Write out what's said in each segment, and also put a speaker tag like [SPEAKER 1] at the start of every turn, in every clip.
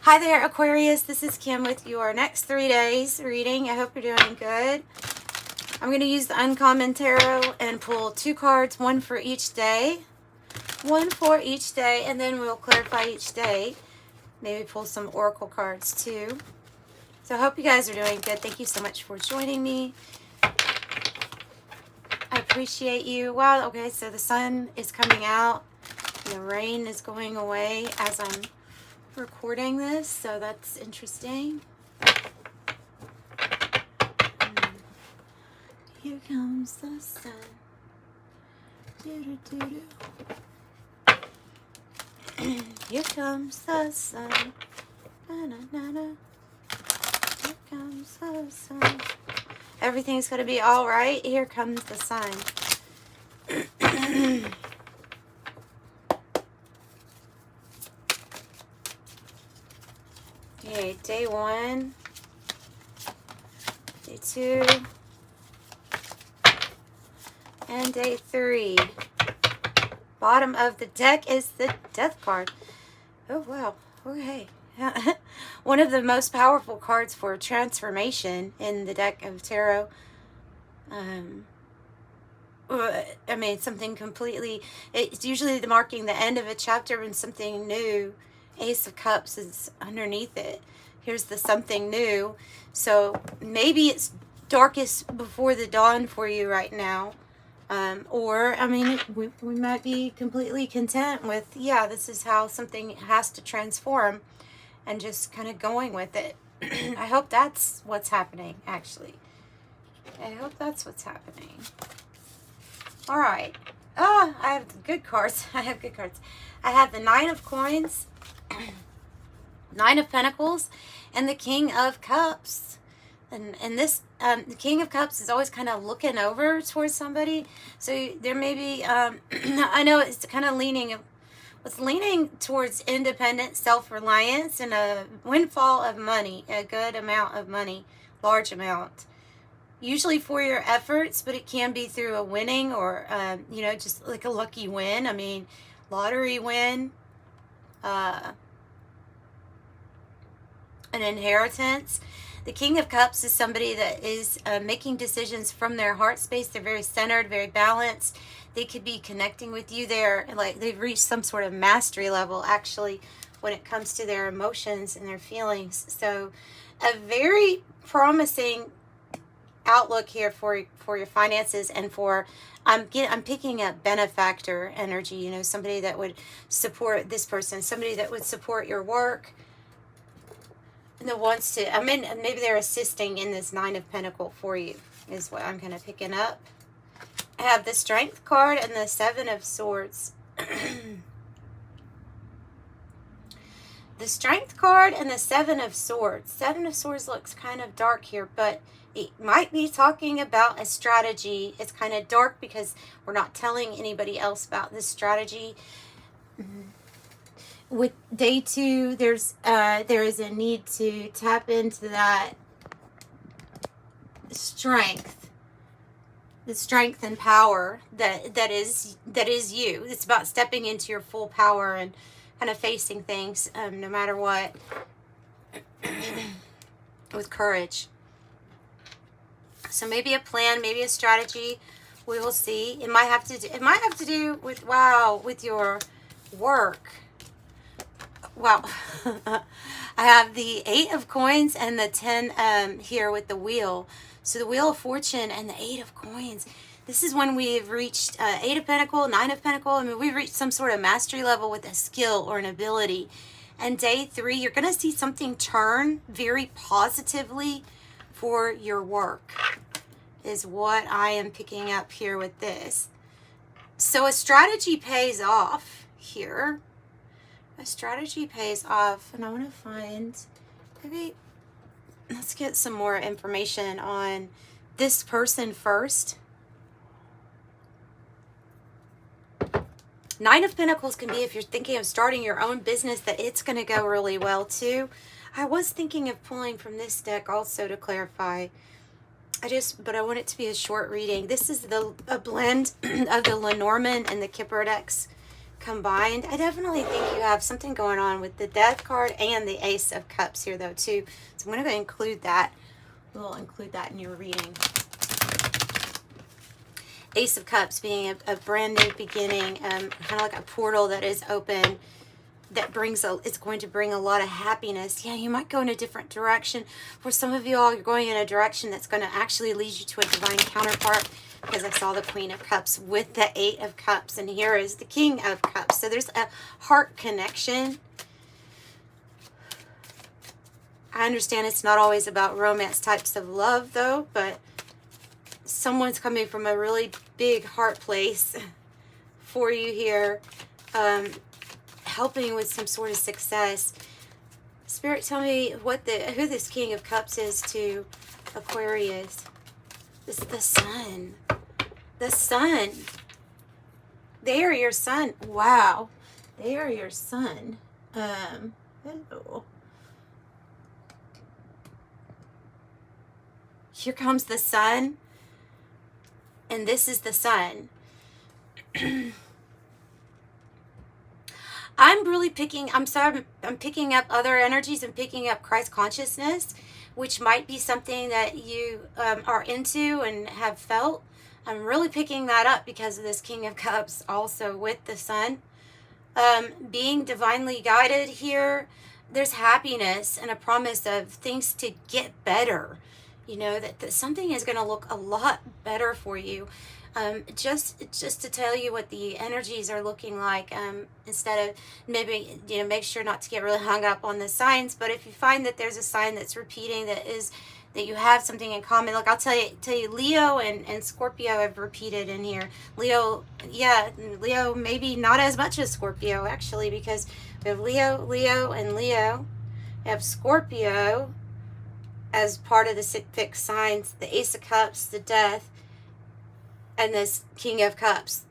[SPEAKER 1] Hi there, Aquarius. This is Kim with your next 3 days reading. I hope you're doing good. I'm going to use the Uncommon Tarot and pull 2 cards, one for each day. One for each day, and then we'll clarify each day. Maybe pull some Oracle cards too. So I hope you guys are doing good. Thank you so much for joining me. I appreciate you. Wow, okay, so the sun is coming out. The rain is going away as I'm recording this, so that's interesting. Here comes the sun. Here comes the sun. Na, na, na, na. Here comes the sun. Everything's gonna be all right. Here comes the sun. Okay, day 1, day 2, and day 3. Bottom of the deck is the Death card. Oh, wow. Okay. One of the most powerful cards for transformation in the deck of tarot. I mean, something completely... It's usually marking the end of a chapter when something new... Ace of Cups is underneath it. Here's the something new. So maybe it's darkest before the dawn for you right now. Or, I mean, we might be completely content with, yeah, this is how something has to transform and just kind of going with it. I hope that's what's happening, actually. I hope that's what's happening. All right. I have good cards. I have good cards. I have the 9 of Coins, 9 of Pentacles, and the King of Cups. And this, the King of Cups is always kind of looking over towards somebody. So there may be, I know it's kind of leaning towards independent self-reliance and a windfall of money, a good amount of money, large amount. Usually for your efforts, but it can be through a winning or, you know, just like a lucky win. I mean, lottery win. An inheritance. The King of Cups is somebody that is making decisions from their heart space. They're very centered, very balanced. They could be connecting with you there, like they've reached some sort of mastery level actually when it comes to their emotions and their feelings. So a very promising outlook here for your finances and for I'm picking up benefactor energy, you know, somebody that would support this person, somebody that would support your work and that wants to, I mean, maybe they're assisting in this 9 of Pentacles for you is what I'm kind of picking up. I have the Strength card and the 7 of Swords. The Strength card and the 7 of Swords. 7 of Swords looks kind of dark here, but it might be talking about a strategy. It's kind of dark because we're not telling anybody else about this strategy. With day 2, there is a need to tap into that strength, the strength and power that is you. It's about stepping into your full power and kind of facing things, no matter what, with courage. So maybe a plan, maybe a strategy. We will see. It might have to do with, wow, with your work. Wow. I have the 8 of Coins and the 10 here with the Wheel. So the Wheel of Fortune and the 8 of Coins. This is when we've reached 8 of Pentacles, 9 of Pentacles. I mean, we've reached some sort of mastery level with a skill or an ability. And day 3, you're going to see something turn very positively for your work is what I am picking up here with this. So a strategy pays off here. A strategy pays off. And I want to find, maybe, let's get some more information on this person first. 9 of Pentacles can be, if you're thinking of starting your own business, that it's going to go really well too. I was thinking of pulling from this deck also to clarify. But I want it to be a short reading. This is a blend of the Lenormand and the Kipper decks combined. I definitely think you have something going on with the Death card and the Ace of Cups here, though, too. So I'm going to include that. We'll include that in your reading. Ace of Cups being a brand new beginning, kind of like a portal that is open, that it's going to bring a lot of happiness. Yeah, you might go in a different direction. For some of you all, you're going in a direction that's going to actually lead you to a divine counterpart, because I saw the Queen of Cups with the Eight of Cups, and here is the King of Cups. So there's a heart connection. I understand it's not always about romance types of love, though, but someone's coming from a really big heart place for you here, helping with some sort of success. Spirit, tell me who this King of Cups is to Aquarius. This is the Sun. The Sun. They are your sun. Wow. They are your sun. Hello. Here comes the Sun. And this is the Sun. I'm really picking up other energies and picking up Christ consciousness, which might be something that you are into and have felt. I'm really picking that up because of this King of Cups also with the Sun. Being divinely guided here, there's happiness and a promise of things to get better. You know, that something is going to look a lot better for you. Just to tell you what the energies are looking like, instead of maybe, you know, make sure not to get really hung up on the signs. But if you find that there's a sign that's repeating, that you have something in common, like I'll tell you, Leo and Scorpio have repeated in here. Leo maybe not as much as Scorpio, actually, because we have Leo, and Leo. We have Scorpio as part of the fixed signs, the Ace of Cups, the Death, and this King of Cups.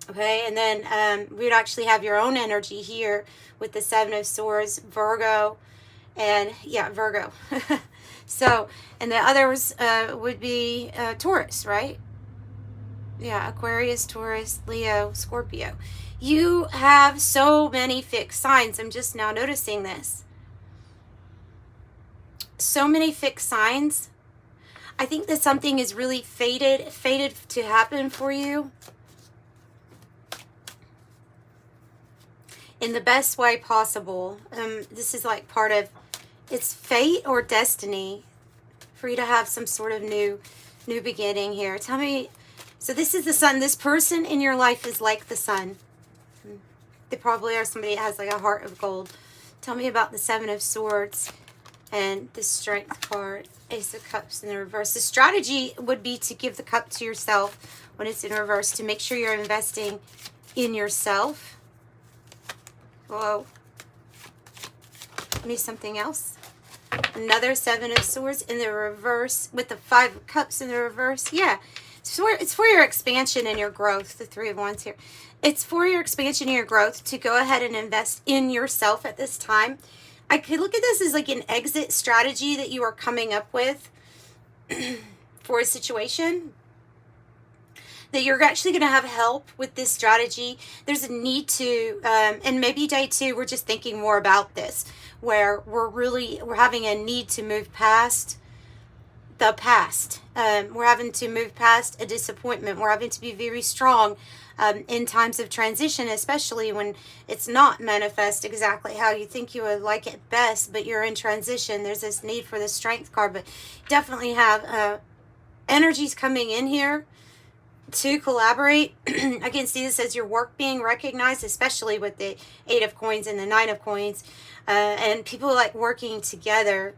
[SPEAKER 1] Okay, and then we'd actually have your own energy here with the Seven of Swords, Virgo, and yeah, Virgo. So, and the others would be Taurus, right? Yeah, Aquarius, Taurus, Leo, Scorpio. You have so many fixed signs. I'm just now noticing this. So many fixed signs. I think that something is really fated to happen for you in the best way possible. This is like part of, it's fate or destiny for you to have some sort of new beginning here. Tell me, so this is the Sun. This person in your life is like the Sun. They probably are somebody that has like a heart of gold. Tell me about the Seven of Swords and the Strength card, Ace of Cups in the reverse. The strategy would be to give the cup to yourself when it's in reverse, to make sure you're investing in yourself. Whoa. Give me something else. Another Seven of Swords in the reverse with the Five of Cups in the reverse. Yeah, it's for your expansion and your growth, the Three of Wands here. It's for your expansion and your growth to go ahead and invest in yourself at this time. I could look at this as like an exit strategy that you are coming up with for a situation, that you're actually going to have help with this strategy. There's a need to, and maybe day two, we're just thinking more about this, where we're having a need to move past the past. We're having to move past a disappointment. We're having to be very strong in times of transition, especially when it's not manifest exactly how you think you would like it best, but you're in transition. There's this need for the Strength card, but definitely have energies coming in here to collaborate. I can see this as your work being recognized, especially with the Eight of Coins and the Nine of Coins, and people like working together,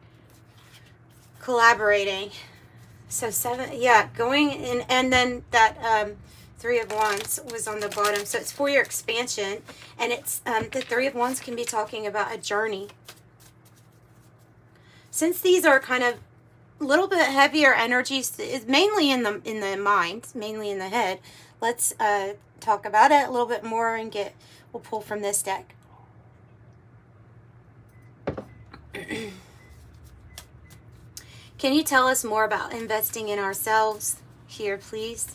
[SPEAKER 1] collaborating. So seven, yeah, going in, and then that Three of Wands was on the bottom. So it's for your expansion, and it's the Three of Wands can be talking about a journey. Since these are kind of a little bit heavier energies, it's mainly in the mind, mainly in the head. Let's talk about it a little bit more and we'll pull from this deck. Can you tell us more about investing in ourselves here, please?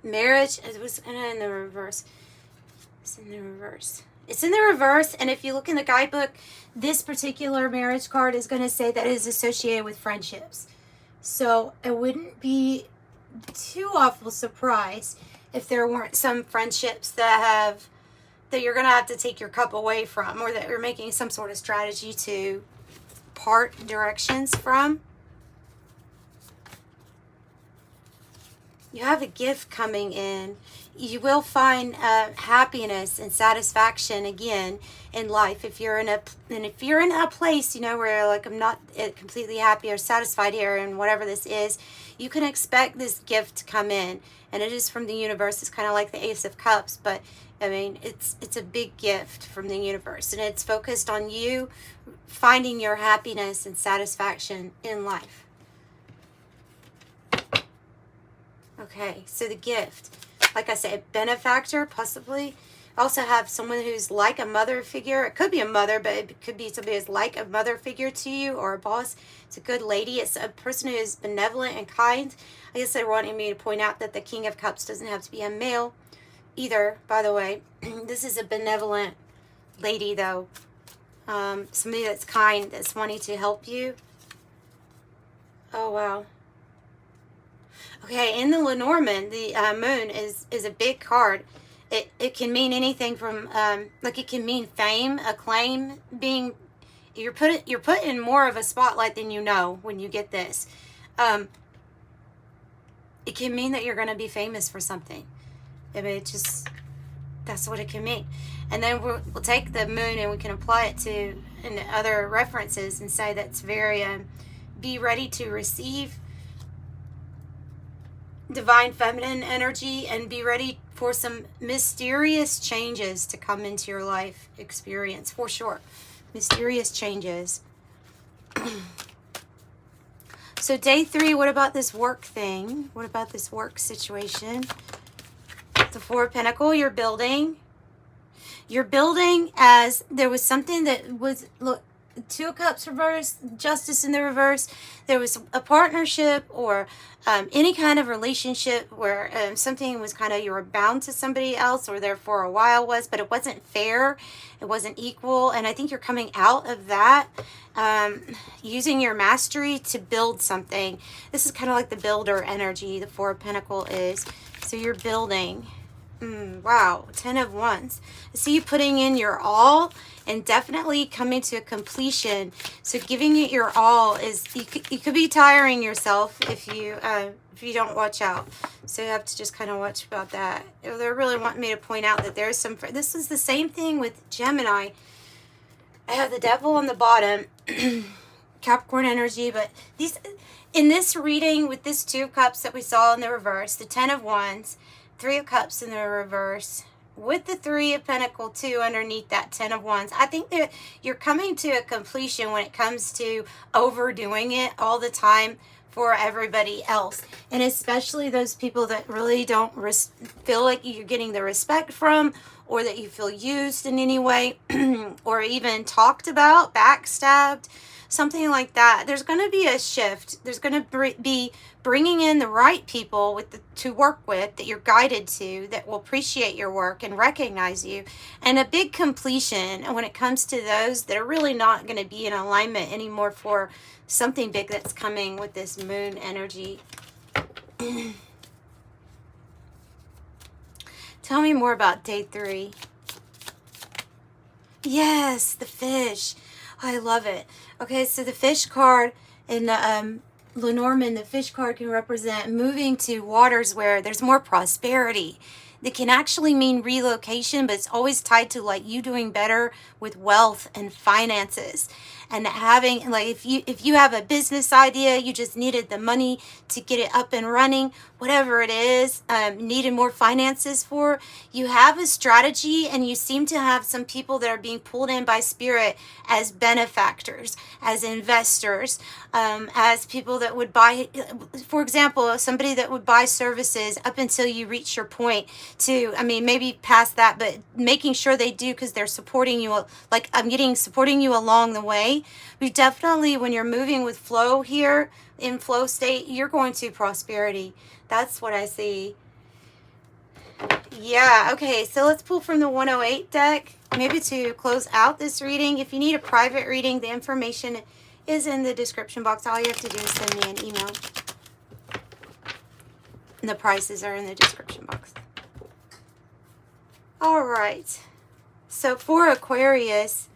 [SPEAKER 1] Marriage, it was in the reverse. It's in the reverse. It's in the reverse, and if you look in the guidebook, this particular marriage card is going to say that it is associated with friendships. So I wouldn't be too awful surprised if there weren't some friendships that you're going to have to take your cup away from, or that you're making some sort of strategy to part directions from. You have a gift coming in. You will find happiness and satisfaction again in life. If you're in a place, you know, where you're like, I'm not completely happy or satisfied here, and whatever this is, you can expect this gift to come in, and it is from the universe. It's kind of like the Ace of Cups, but I mean, it's a big gift from the universe, and it's focused on you finding your happiness and satisfaction in life. Okay, so the gift, like I said, benefactor, possibly. Also have someone who's like a mother figure. It could be a mother, but it could be somebody who's like a mother figure to you, or a boss. It's a good lady. It's a person who is benevolent and kind. I guess they're wanting me to point out that the King of Cups doesn't have to be a male either, by the way. This is a benevolent lady, though. Somebody that's kind, that's wanting to help you. Oh, wow. Okay, in the Lenormand, the moon is a big card. It can mean anything from, like, it can mean fame, acclaim, being, you're put in more of a spotlight than you know when you get this. It can mean that you're going to be famous for something. I mean, it just, that's what it can mean. And then we'll take the moon and we can apply it to other references and say that's very, be ready to receive divine feminine energy, and be ready for some mysterious changes to come into your life experience, for sure. Mysterious changes. So day 3, what about this work thing? What about this work situation? The Four of Pentacles, you're building. You're building as there was something that was, look, Two of Cups reversed, Justice in the reverse. There was a partnership or any kind of relationship where something was kind of, you were bound to somebody else, or there for a while was, but it wasn't fair. It wasn't equal. And I think you're coming out of that, using your mastery to build something. This is kind of like the builder energy, the Four of Pentacles is. So you're building. Wow, 10 of Wands. I see you putting in your all and definitely coming to a completion. So giving it your all is, you could be tiring yourself if you don't watch out. So you have to just kind of watch about that. They're really wanting me to point out that there's some, this is the same thing with Gemini. I have the Devil on the bottom, Capricorn energy, but these, in this reading with this Two of Cups that we saw in the reverse, the 10 of Wands, Three of Cups in the reverse, with the Three of Pentacles too underneath that 10 of Wands. I think that you're coming to a completion when it comes to overdoing it all the time for everybody else. And especially those people that really don't feel like you're getting the respect from, or that you feel used in any way, or even talked about, backstabbed, something like that. There's going to be a shift. There's going to be bringing in the right people to work with, that you're guided to, that will appreciate your work and recognize you, and a big completion when it comes to those that are really not going to be in alignment anymore for something big that's coming with this moon energy. Tell me more about day 3. Yes, the fish. I love it. Okay, so the fish card in the Lenormand, the fish card can represent moving to waters where there's more prosperity. It can actually mean relocation, but it's always tied to like you doing better with wealth and finances, and having, like, if you have a business idea, you just needed the money to get it up and running, whatever it is, needed more finances for, you have a strategy, and you seem to have some people that are being pulled in by spirit as benefactors, as investors, as people that would buy, for example, somebody that would buy services up until you reach your point to, I mean, maybe past that, but making sure they do, because they're supporting you, like supporting you along the way. But definitely when you're moving with flow here, in flow state, you're going to prosperity. That's what I see. Yeah, okay, so let's pull from the 108 deck, maybe to close out this reading. If you need a private reading, the information is in the description box. All you have to do is send me an email. And the prices are in the description box. All right. So for Aquarius,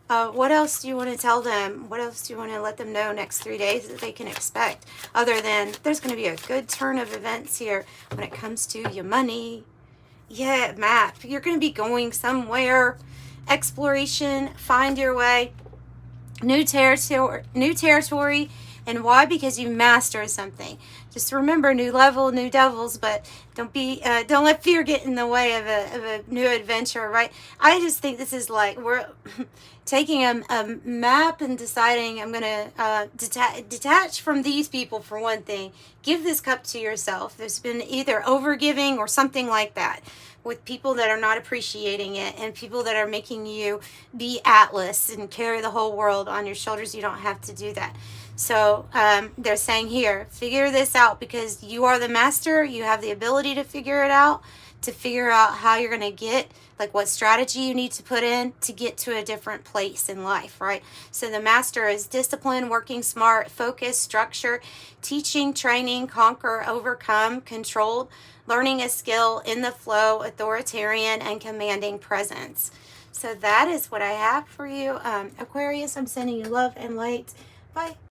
[SPEAKER 1] what else do you want to tell them? What else do you want to let them know next 3 days that they can expect? Other than there's going to be a good turn of events here when it comes to your money. Yeah, map. You're going to be going somewhere. Exploration, find your way. New territory. And why? Because you master something. Just remember, new level, new devils, but don't let fear get in the way of a new adventure, right? I just think this is like we're taking a map and deciding I'm going to detach from these people for one thing. Give this cup to yourself. There's been either overgiving or something like that with people that are not appreciating it and people that are making you be Atlas and carry the whole world on your shoulders. You don't have to do that. So they're saying here, figure this out because you are the master. You have the ability to figure it out, to figure out how you're going to get, like what strategy you need to put in to get to a different place in life, right? So the master is discipline, working smart, focus, structure, teaching, training, conquer, overcome, controlled, learning a skill, in the flow, authoritarian, and commanding presence. So that is what I have for you. Aquarius, I'm sending you love and light. Bye.